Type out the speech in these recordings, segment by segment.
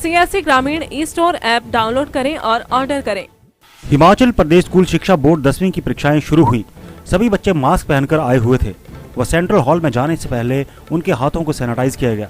CSE ग्रामीण e store app download करें और ऑर्डर करें। हिमाचल प्रदेश स्कूल शिक्षा बोर्ड 10वीं की परीक्षाएं शुरू हुई। सभी बच्चे मास्क पहनकर आए हुए थे व सेंट्रल हॉल में जाने से पहले उनके हाथों को सैनिटाइज किया गया।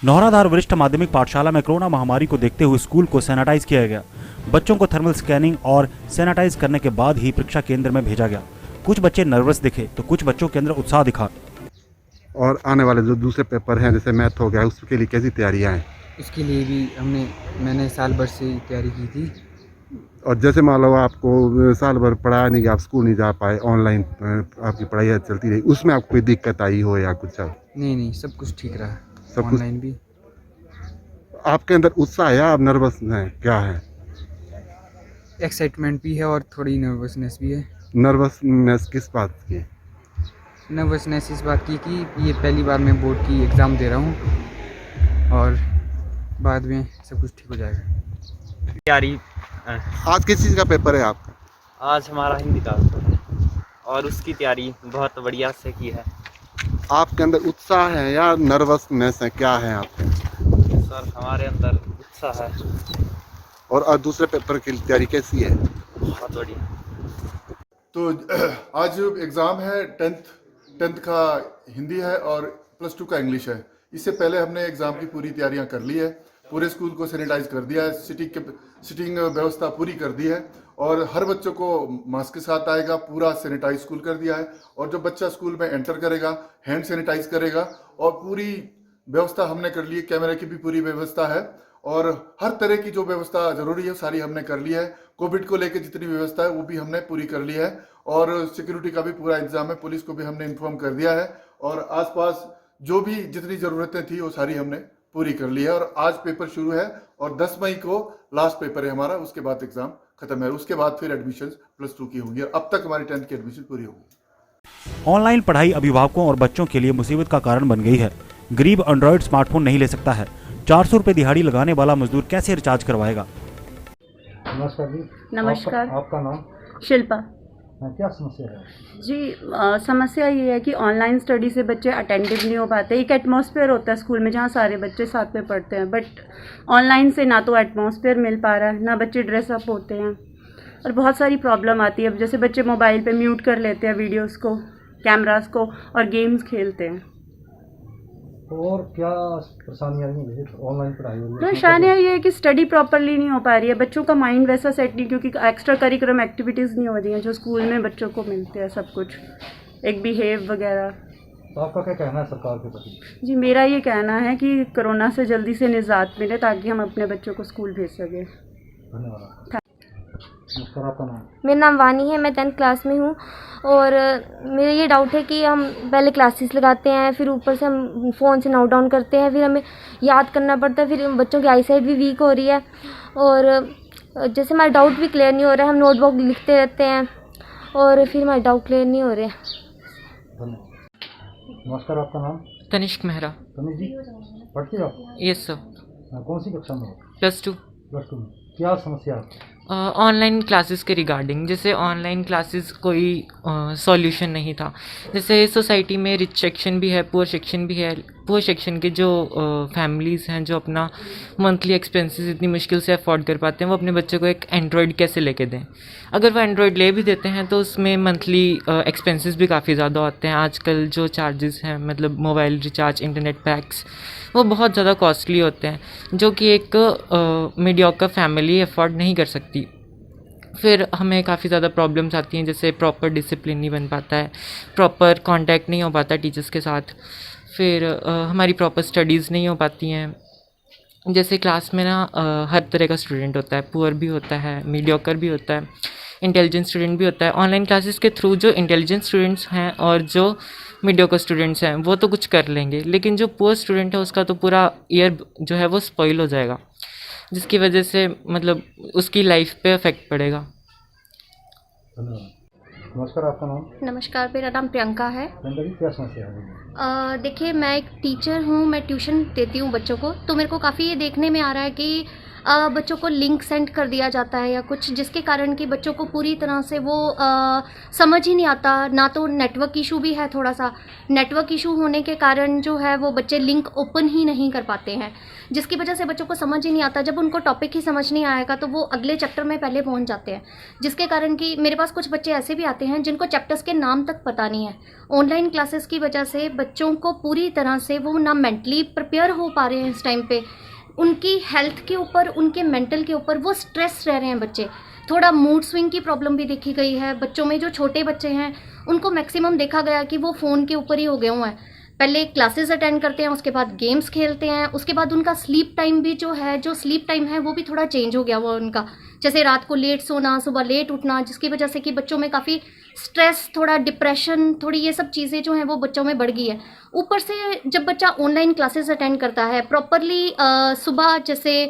नौराधार वरिष्ठ माध्यमिक पाठशाला में कोरोना महामारी को देखते हुए स्कूल को सैनिटाइज किया गया। बच्चों को थर्मल स्कैनिंग और सैनिटाइज करने के बाद ही परीक्षा केंद्र में भेजा गया। कुछ बच्चे नर्वस दिखे तो कुछ बच्चों के अंदर उत्साह दिखा। और आने वाले जो दूसरे पेपर हैं जैसे मैथ हो गया, उसके लिए कैसी तैयारियां हैं? उसके लिए भी मैंने साल भर से तैयारी की थी। और जैसे मान लो आपको साल भर पढ़ाया नहीं गया, आप स्कूल नहीं जा पाए, ऑनलाइन आपकी पढ़ाई चलती रही, उसमें आपको कोई दिक्कत आई हो या कुछ? नहीं, सब कुछ ठीक रहा। सब ऑनलाइन भी। आपके अंदर उत्साह है या आप नर्वस हैं, क्या है? एक्साइटमेंट भी है और थोड़ी नर्वसनेस भी है। नर्वसनेस किस बात की? नर्वसनेस इस बात की कि ये पहली बार मैं बोर्ड की एग्ज़ाम दे रहा हूँ और बाद में सब कुछ ठीक हो जाएगा। तैयारी आज किस चीज़ का पेपर है आपका? आज हमारा हिंदी का पेपर है और उसकी तैयारी बहुत बढ़िया से की है। आपके अंदर उत्साह है या नर्वसनेस है, क्या है आपके? सर हमारे अंदर उत्साह है। और दूसरे पेपर की तैयारी कैसी है? बहुत बढ़िया। तो आज एग्ज़ाम है टेंथ का हिंदी है और +2 का इंग्लिश है। इससे पहले हमने एग्ज़ाम की पूरी तैयारियां कर ली है, पूरे स्कूल को सैनिटाइज कर दिया है, सिटिंग व्यवस्था पूरी कर दी है और हर बच्चों को मास्क के साथ आएगा, पूरा सैनिटाइज स्कूल कर दिया है। और जो बच्चा स्कूल में एंटर करेगा हैंड सैनिटाइज करेगा और पूरी व्यवस्था हमने कर ली है। कैमरे की भी पूरी व्यवस्था है और हर तरह की जो व्यवस्था ज़रूरी है सारी हमने कर ली है। कोविड को लेकर जितनी व्यवस्था है वो भी हमने पूरी कर ली है और सिक्योरिटी का भी पूरा इंतजाम है। पुलिस को भी हमने इन्फॉर्म कर दिया है और आसपास जो भी जितनी ज़रूरतें थी वो सारी हमने पूरी कर ली है। और आज पेपर शुरू है और 10 मई को लास्ट पेपर है हमारा, उसके बाद एग्ज़ाम खत्म है। उसके बाद फिर एडमिशन +2 की होंगी और अब तक हमारी 10th की एडमिशन पूरी होगी। ऑनलाइन पढ़ाई अभिभावकों और बच्चों के लिए मुसीबत का कारण बन गई है। गरीब एंड्रॉइड स्मार्टफोन नहीं ले सकता है। 400 रुपए दिहाड़ी लगाने वाला मजदूर कैसे रिचार्ज करवाएगा? नमस्कार जी। नमस्कार। आपका नाम? शिल्पा क्या समस्या है जी? समस्या ये है कि ऑनलाइन स्टडी से बच्चे अटेंटिव नहीं हो पाते। एक एटमॉस्फेयर होता है स्कूल में जहाँ सारे बच्चे साथ में पढ़ते हैं, बट ऑनलाइन से ना तो एटमॉस्फेयर मिल पा रहा है, ना बच्चे ड्रेसअप होते हैं और बहुत सारी प्रॉब्लम आती है। अब जैसे बच्चे मोबाइल पे म्यूट कर लेते हैं वीडियोस को, कैमरास को और गेम्स खेलते हैं। और क्या परेशानियाँ हैं ऑनलाइन पढ़ाई में? परेशानियाँ ये है कि स्टडी प्रॉपरली नहीं हो पा रही है, बच्चों का माइंड वैसा सेट नहीं, क्योंकि एक्स्ट्रा करिकुलम एक्टिविटीज़ नहीं हो रही हैं जो स्कूल में बच्चों को मिलते हैं, सब कुछ एक बिहेव वगैरह। तो आपका क्या कहना है सरकार के प्रति? जी, मेरा ये कहना है कि कोरोना से जल्दी से निजात मिले ताकि हम अपने बच्चों को स्कूल भेज सकें। धन्यवाद। नमस्कार, आपका नाम? मेरा नाम वानी है, मैं 10th क्लास में हूँ और मेरा ये डाउट है कि हम पहले क्लासेस लगाते हैं, फिर ऊपर से हम फ़ोन से नोट डाउन करते हैं, फिर हमें याद करना पड़ता है, फिर बच्चों की आई साइट भी वीक हो रही है और जैसे हमारा डाउट भी क्लियर नहीं हो रहा है। हम नोटबुक लिखते रहते हैं और फिर हमारे डाउट क्लियर नहीं हो रहे हैं। नमस्कार, आपका नाम? तनिष्क मेहरा। तनिष्क जी, पढ़ते हो आप? Yes sir. कौन सी कक्षा में हो? +2। +2 में। क्या समस्या है? ऑनलाइन क्लासेस के रिगार्डिंग, जैसे ऑनलाइन क्लासेस कोई सॉल्यूशन नहीं था। जैसे सोसाइटी में रिच सेक्शन भी है, पुअर सेक्शन भी है। पुअर सेक्शन के जो फैमिलीज़ हैं जो अपना मंथली एक्सपेंसेस इतनी मुश्किल से अफोर्ड कर पाते हैं, वो अपने बच्चे को एक एंड्रॉयड कैसे लेके दें? अगर वो एंड्रॉयड ले भी देते हैं तो उसमें मंथली एक्सपेंसेस भी काफ़ी ज़्यादा होते हैं। आजकल जो चार्जेस हैं, मतलब मोबाइल रिचार्ज, इंटरनेट पैक्स, वो बहुत ज़्यादा कॉस्टली होते हैं, जो कि एक मीडियोकर फैमिली अफोर्ड नहीं कर सकती। फिर हमें काफ़ी ज़्यादा प्रॉब्लम्स आती हैं, जैसे प्रॉपर डिसिप्लिन नहीं बन पाता है, प्रॉपर कांटेक्ट नहीं हो पाता टीचर्स के साथ, फिर हमारी प्रॉपर स्टडीज़ नहीं हो पाती हैं। जैसे क्लास में ना हर तरह का स्टूडेंट होता है, पुअर भी होता है, मीडियोकर भी होता है, इंटेलिजेंट स्टूडेंट भी होता है। ऑनलाइन क्लासेस के थ्रू जो इंटेलिजेंट स्टूडेंट्स हैं और जो मीडियोकर स्टूडेंट्स हैं वो तो कुछ कर लेंगे, लेकिन जो पुअर स्टूडेंट है उसका तो पूरा ईयर जो है वो स्पॉइल हो जाएगा, जिसकी वजह से मतलब उसकी लाइफ पे इफ़ेक्ट पड़ेगा। धन्यवाद। नमस्कार, आपका नाम? नमस्कार, मेरा नाम प्रियंका है। प्रियंका जी, क्या समस्या है? देखिए, मैं एक टीचर हूँ, मैं ट्यूशन देती हूँ बच्चों को। तो मेरे को काफ़ी ये देखने में आ रहा है कि बच्चों को लिंक सेंड कर दिया जाता है या कुछ, जिसके कारण कि बच्चों को पूरी तरह से वो समझ ही नहीं आता। ना तो नेटवर्क इशू भी है, थोड़ा सा नेटवर्क इशू होने के कारण जो है वो बच्चे लिंक ओपन ही नहीं कर पाते हैं, जिसकी वजह से बच्चों को समझ ही नहीं आता। जब उनको टॉपिक ही समझ नहीं आएगा तो वो अगले चैप्टर में पहले पहुंच जाते हैं, जिसके कारण कि मेरे पास कुछ बच्चे ऐसे भी आते हैं जिनको चैप्टर्स के नाम तक पता नहीं है। ऑनलाइन क्लासेस की वजह से बच्चों को पूरी तरह से वो ना मेंटली प्रिपेयर हो पा रहे हैं इस टाइम पे, उनकी हेल्थ के ऊपर, उनके मेंटल के ऊपर वो स्ट्रेस रह रहे हैं बच्चे। थोड़ा मूड स्विंग की प्रॉब्लम भी देखी गई है बच्चों में। जो छोटे बच्चे हैं उनको मैक्सिमम देखा गया कि वो फ़ोन के ऊपर ही हो गए हुए हैं। पहले क्लासेस अटेंड करते हैं, उसके बाद गेम्स खेलते हैं, उसके बाद उनका स्लीप टाइम भी जो स्लीप टाइम है वो भी थोड़ा चेंज हो गया हुआ उनका। जैसे रात को लेट सोना, सुबह लेट उठना, जिसकी वजह से कि बच्चों में काफ़ी स्ट्रेस, थोड़ा डिप्रेशन, थोड़ी ये सब चीज़ें जो हैं वो बच्चों में बढ़ गई है। ऊपर से जब बच्चा ऑनलाइन क्लासेस अटेंड करता है प्रॉपरली, सुबह जैसे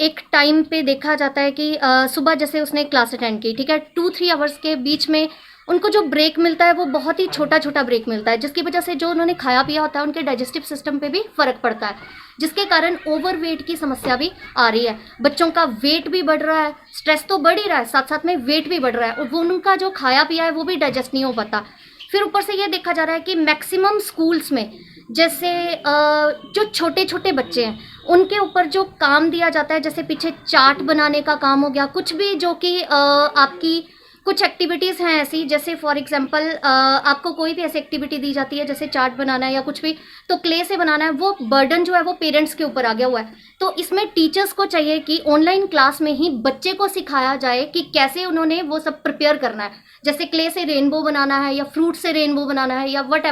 एक टाइम पे देखा जाता है कि सुबह जैसे उसने क्लास अटेंड की, ठीक है, 2-3 आवर्स के बीच में उनको जो ब्रेक मिलता है वो बहुत ही छोटा छोटा ब्रेक मिलता है, जिसकी वजह से जो उन्होंने खाया पिया होता है उनके डाइजेस्टिव सिस्टम पे भी फ़र्क पड़ता है, जिसके कारण ओवर वेट की समस्या भी आ रही है। बच्चों का वेट भी बढ़ रहा है, स्ट्रेस तो बढ़ ही रहा है, साथ साथ में वेट भी बढ़ रहा है, और वो उनका जो खाया पिया है वो भी डाइजेस्ट नहीं हो पाता। फिर ऊपर से ये देखा जा रहा है कि मैक्सिमम स्कूल्स में जैसे जो छोटे छोटे बच्चे हैं उनके ऊपर जो काम दिया जाता है, जैसे पीछे चार्ट बनाने का काम हो गया, कुछ भी जो कि आपकी कुछ एक्टिविटीज़ हैं ऐसी, जैसे फॉर एग्जांपल आपको कोई भी ऐसी एक्टिविटी दी जाती है जैसे चार्ट बनाना है या कुछ भी, तो क्ले से बनाना है, वो बर्डन जो है वो पेरेंट्स के ऊपर आ गया हुआ है। तो इसमें टीचर्स को चाहिए कि ऑनलाइन क्लास में ही बच्चे को सिखाया जाए कि कैसे उन्होंने वो सब प्रिपेयर करना है, जैसे क्ले से रेनबो बनाना है या फ्रूट से रेनबो बनाना है या वट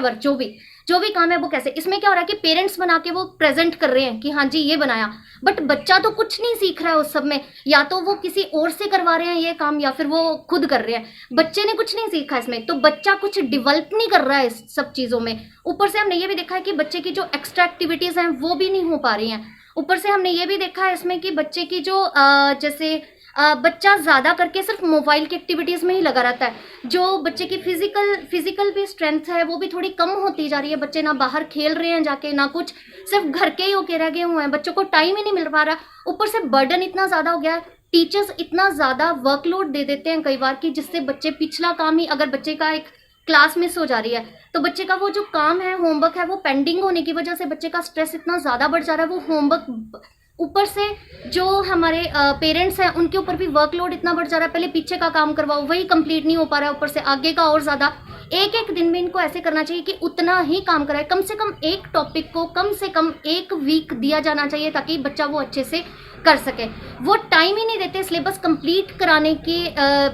जो भी काम है वो कैसे। इसमें क्या हो रहा है कि पेरेंट्स बना के वो प्रेजेंट कर रहे हैं कि हाँ जी ये बनाया, बट बच्चा तो कुछ नहीं सीख रहा है उस सब में, या तो वो किसी और से करवा रहे हैं ये काम या फिर वो खुद कर रहे हैं। बच्चे ने कुछ नहीं सीखा इसमें, तो बच्चा कुछ डेवलप नहीं कर रहा है इस सब चीज़ों में। ऊपर से हमने ये भी देखा है कि बच्चे की जो एक्स्ट्रा एक्टिविटीज़ हैं वो भी नहीं हो पा रही हैं। ऊपर से हमने ये भी देखा है इसमें कि बच्चे की जो जैसे बच्चा ज़्यादा करके सिर्फ मोबाइल की एक्टिविटीज़ में ही लगा रहता है, जो बच्चे की फिजिकल भी स्ट्रेंथ है वो भी थोड़ी कम होती जा रही है। बच्चे ना बाहर खेल रहे हैं जाके, ना कुछ, सिर्फ घर के ही होके रह गए हुए हैं, बच्चों को टाइम ही नहीं मिल पा रहा। ऊपर से बर्डन इतना ज़्यादा हो गया है, टीचर्स इतना ज़्यादा वर्कलोड दे देते हैं कई बार कि जिससे बच्चे पिछला काम ही, अगर बच्चे का एक क्लास मिस हो जा रही है तो बच्चे का वो जो काम है, होमवर्क है, वो पेंडिंग होने की वजह से बच्चे का स्ट्रेस इतना ज़्यादा बढ़ जा रहा है। वो होमवर्क, ऊपर से जो हमारे पेरेंट्स हैं उनके ऊपर भी वर्कलोड इतना बढ़ जा रहा है, पहले पीछे का काम करवाओ वही कंप्लीट नहीं हो पा रहा है, ऊपर से आगे का और ज़्यादा। एक दिन में इनको ऐसे करना चाहिए कि उतना ही काम कराए, कम से कम एक टॉपिक को कम से कम 1 वीक दिया जाना चाहिए ताकि बच्चा वो अच्छे से कर सके। वो टाइम ही नहीं देते, सिलेबस कंप्लीट कराने के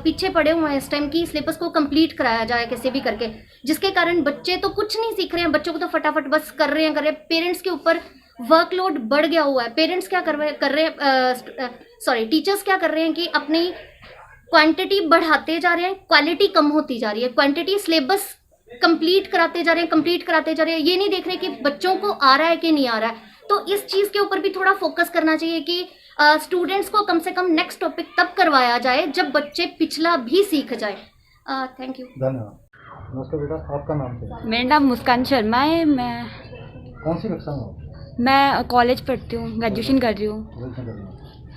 पीछे पड़े हुए हैं इस टाइम की सिलेबस को कंप्लीट कराया जाए कैसे भी करके, जिसके कारण बच्चे तो कुछ नहीं सीख रहे हैं, बच्चों को तो फटाफट बस कर रहे हैं। पेरेंट्स के ऊपर वर्कलोड बढ़ गया हुआ है। पेरेंट्स क्या कर रहे हैं, टीचर्स क्या कर रहे हैं कि अपनी क्वांटिटी बढ़ाते जा रहे हैं, क्वालिटी कम होती जा रही है। क्वांटिटी सिलेबस कंप्लीट कराते जा रहे हैं, ये नहीं देख रहे कि बच्चों को आ रहा है कि नहीं आ रहा है। तो इस चीज़ के ऊपर भी थोड़ा फोकस करना चाहिए कि स्टूडेंट्स को कम से कम नेक्स्ट टॉपिक तब करवाया जाए जब बच्चे पिछला भी सीख जाए। थैंक यू, धन्यवाद। नमस्कार बेटा, आपका नाम क्या है? मेरा नाम मुस्कान शर्मा है। मैं कौन सी कक्षा में हो? मैं कॉलेज पढ़ती हूँ, ग्रेजुएशन कर रही हूँ।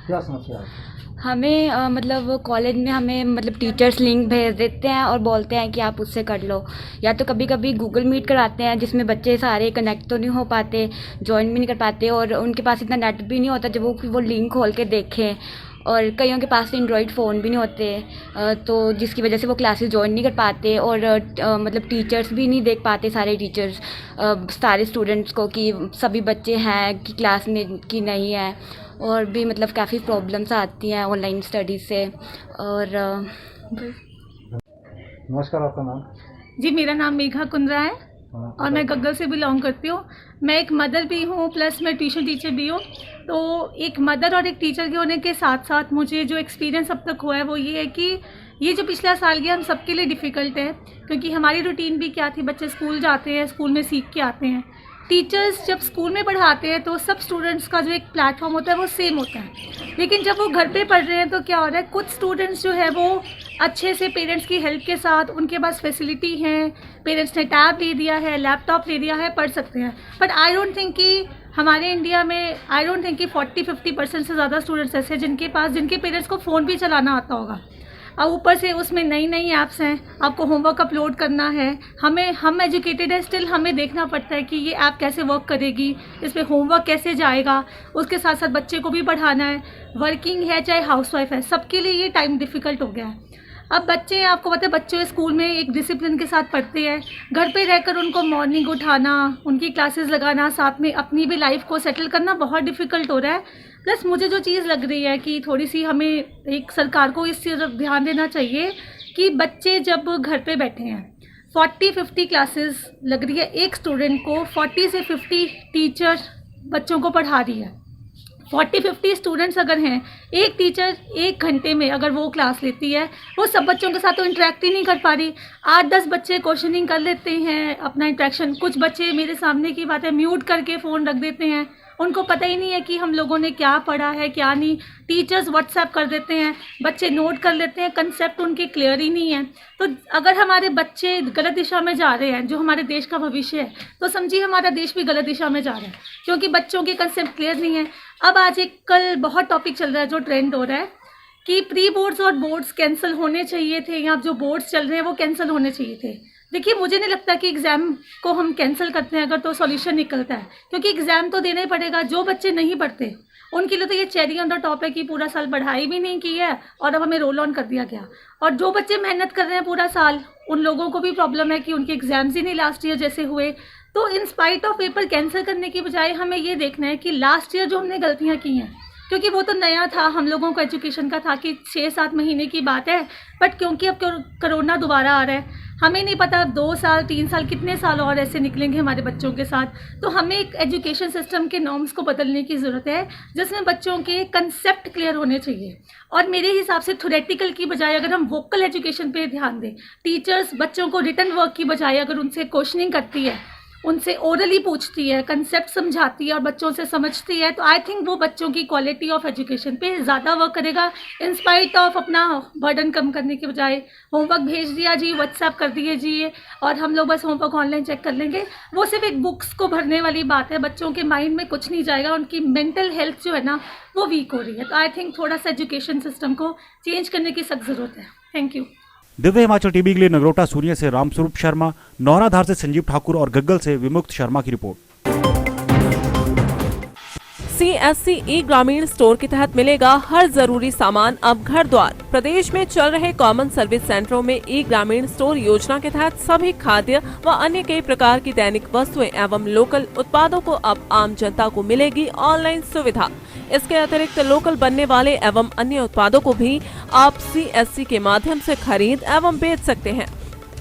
क्या समस्या है? हमें मतलब कॉलेज में हमें मतलब टीचर्स लिंक भेज देते हैं और बोलते हैं कि आप उससे कर लो, या तो कभी कभी गूगल मीट कराते हैं जिसमें बच्चे सारे कनेक्ट तो नहीं हो पाते, ज्वाइन भी नहीं कर पाते, और उनके पास इतना नेट भी नहीं होता जब वो लिंक खोल के देखें, और कईयों के पास एंड्रॉयड फ़ोन भी नहीं होते, तो जिसकी वजह से वो क्लासेस ज्वाइन नहीं कर पाते, और मतलब टीचर्स भी नहीं देख पाते, सारे टीचर्स सारे स्टूडेंट्स को कि सभी बच्चे हैं कि क्लास में कि नहीं है, और भी मतलब काफ़ी प्रॉब्लम्स आती हैं ऑनलाइन स्टडीज़ से। और नमस्कार, आपका नाम? जी, मेरा नाम मेघा कुंद्रा है और मैं गग्गल से बिलोंग करती हूँ। मैं एक मदर भी हूँ प्लस मैं ट्यूशन टीचर भी हूँ। तो एक मदर और एक टीचर के होने के साथ साथ मुझे जो एक्सपीरियंस अब तक हुआ है वो ये है कि ये जो पिछला साल गया हम सबके लिए डिफ़िकल्ट है, क्योंकि हमारी रूटीन भी क्या थी, बच्चे स्कूल जाते हैं, स्कूल में सीख के आते हैं, टीचर्स जब स्कूल में पढ़ाते हैं तो सब स्टूडेंट्स का जो एक प्लेटफॉर्म होता है वो सेम होता है, लेकिन जब वो घर पे पढ़ रहे हैं तो क्या हो रहा है, कुछ स्टूडेंट्स जो है वो अच्छे से पेरेंट्स की हेल्प के साथ, उनके पास फैसिलिटी हैं, पेरेंट्स ने टैब ले दिया है, लैपटॉप ले दिया है, पढ़ सकते हैं। बट आई डोंट थिंक कि हमारे इंडिया में 40-50% से ज़्यादा स्टूडेंट्स ऐसे हैं जिनके पेरेंट्स को फ़ोन भी चलाना आता होगा। अब ऊपर से उसमें नई नई ऐप्स हैं, आपको होमवर्क अपलोड करना है, हम एजुकेटेड है, स्टिल हमें देखना पड़ता है कि ये ऐप कैसे वर्क करेगी, इस पर होमवर्क कैसे जाएगा, उसके साथ साथ बच्चे को भी पढ़ाना है, वर्किंग है चाहे हाउसवाइफ है, सबके लिए ये टाइम डिफ़िकल्ट हो गया है। अब बच्चे, आपको पता है, बच्चे स्कूल में एक डिसिप्लिन के साथ पढ़ते हैं, घर पे रहकर उनको मॉर्निंग उठाना, उनकी क्लासेस लगाना, साथ में अपनी भी लाइफ को सेटल करना बहुत डिफ़िकल्ट हो रहा है। प्लस मुझे जो चीज़ लग रही है कि थोड़ी सी हमें एक सरकार को इस तरफ ध्यान देना चाहिए कि बच्चे जब घर पे बैठे हैं, 40-50 क्लासेस लग रही है, एक स्टूडेंट को 40 से 50 टीचर बच्चों को पढ़ा रही है। 40-50 स्टूडेंट्स अगर हैं, एक टीचर 1 घंटे में अगर वो क्लास लेती है, वो सब बच्चों के साथ तो इंटरेक्ट ही नहीं कर पा रही। 8-10 बच्चे क्वेश्चनिंग कर लेते हैं अपना इंटरेक्शन, कुछ बच्चे, मेरे सामने की बात है, म्यूट करके फ़ोन रख देते हैं, उनको पता ही नहीं है कि हम लोगों ने क्या पढ़ा है क्या नहीं। टीचर्स व्हाट्सएप कर देते हैं, बच्चे नोट कर लेते हैं, कंसेप्ट उनके क्लियर ही नहीं है। तो अगर हमारे बच्चे गलत दिशा में जा रहे हैं, जो हमारे देश का भविष्य है, तो समझिए हमारा देश भी गलत दिशा में जा रहा है, क्योंकि बच्चों के कंसेप्ट क्लियर नहीं है। अब आज कल बहुत टॉपिक चल रहा है, जो ट्रेंड हो रहा है कि प्री बोर्ड्स और बोर्ड्स कैंसिल होने चाहिए थे, या जो बोर्ड्स चल रहे हैं वो कैंसिल होने चाहिए थे। देखिए, मुझे नहीं लगता कि एग्ज़ाम को हम कैंसिल करते हैं अगर तो सॉल्यूशन निकलता है, क्योंकि एग्ज़ाम तो देना ही पड़ेगा। जो बच्चे नहीं पढ़ते उनके लिए तो ये चेरी ऑन द टॉप है कि पूरा साल पढ़ाई भी नहीं की है और अब हमें रोल ऑन कर दिया गया। और जो बच्चे मेहनत कर रहे हैं पूरा साल, उन लोगों को भी प्रॉब्लम है कि उनके एग्ज़ाम्स ही नहीं लास्ट ईयर जैसे हुए। तो in spite of paper cancel करने की बजाय हमें ये देखना है कि लास्ट ईयर जो हमने गलतियाँ की हैं, क्योंकि वो तो नया था, हम लोगों को एजुकेशन का था कि 6-7 महीने की बात है, बट क्योंकि अब कोरोना दोबारा आ रहा है, हमें नहीं पता 2 साल 3 साल कितने साल और ऐसे निकलेंगे हमारे बच्चों के साथ। तो हमें एक एजुकेशन सिस्टम के नॉर्म्स को बदलने की ज़रूरत है, जिसमें बच्चों के कंसेप्ट क्लियर होने चाहिए। और मेरे हिसाब से थ्योरेटिकल की बजाय अगर हम वोकल एजुकेशन पे ध्यान दें, टीचर्स बच्चों को रिटन वर्क की बजाय अगर उनसे क्वेश्चनिंग करती है, उनसे ओरली पूछती है, कंसेप्ट समझाती है और बच्चों से समझती है, तो आई थिंक वो बच्चों की क्वालिटी ऑफ एजुकेशन पे ज़्यादा वर्क करेगा। इन स्पाइट ऑफ अपना बर्डन कम करने के बजाय होमवर्क भेज दिया जी, व्हाट्सएप कर दिए जी, और हम लोग बस होमवर्क ऑनलाइन चेक कर लेंगे, वो सिर्फ एक बुक्स को भरने वाली बात है। बच्चों के माइंड में कुछ नहीं जाएगा, उनकी मेंटल हेल्थ जो है ना वो वीक हो रही है। तो आई थिंक थोड़ा सा एजुकेशन सिस्टम को चेंज करने की सख्त ज़रूरत है। Thank you. Divya Himachal TV के लिए नगरोटा सूर्य से रामस्वरूप शर्मा, नौराधार से संजीव ठाकुर और गग्गल से विमुक्त शर्मा की रिपोर्ट। CSC ई ग्रामीण स्टोर के तहत मिलेगा हर जरूरी सामान अब घर द्वार। प्रदेश में चल रहे कॉमन सर्विस सेंटरों में ई ग्रामीण स्टोर योजना के तहत सभी खाद्य व अन्य कई प्रकार की दैनिक वस्तुएं एवं लोकल उत्पादों को अब आम जनता को मिलेगी ऑनलाइन सुविधा। इसके अतिरिक्त लोकल बनने वाले एवं अन्य उत्पादों को भी आप CSC के माध्यम से खरीद एवं बेच सकते हैं।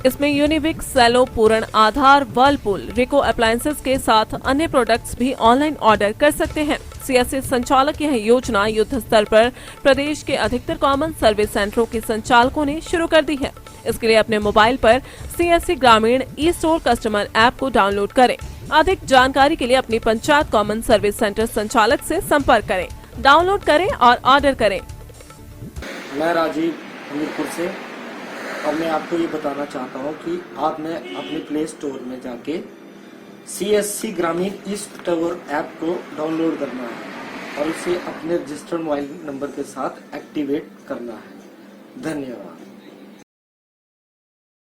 इसमें यूनिविक, सेलो, पूर्ण आधार, वर्लपूल, रिको अप्लायंसेस के साथ अन्य प्रोडक्ट्स भी ऑनलाइन ऑर्डर कर सकते हैं। CSC संचालक यह योजना युद्ध स्तर पर प्रदेश के अधिकतर कॉमन सर्विस सेंटरों के संचालकों ने शुरू कर दी है। इसके लिए अपने मोबाइल पर CSC ग्रामीण ई स्टोर कस्टमर ऐप को डाउनलोड करें। अधिक जानकारी के लिए अपनी पंचायत कॉमन सर्विस सेंटर संचालक से संपर्क करें, डाउनलोड करें और ऑर्डर करें। मैं राजीव हमीरपुर से, और मैं आपको ये बताना चाहता हूँ कि आपने अपने प्ले स्टोर में जाके CSC ग्रामीण ई स्टोर ऐप को डाउनलोड करना है और उसे अपने रजिस्टर्ड मोबाइल नंबर के साथ एक्टिवेट करना है। धन्यवाद।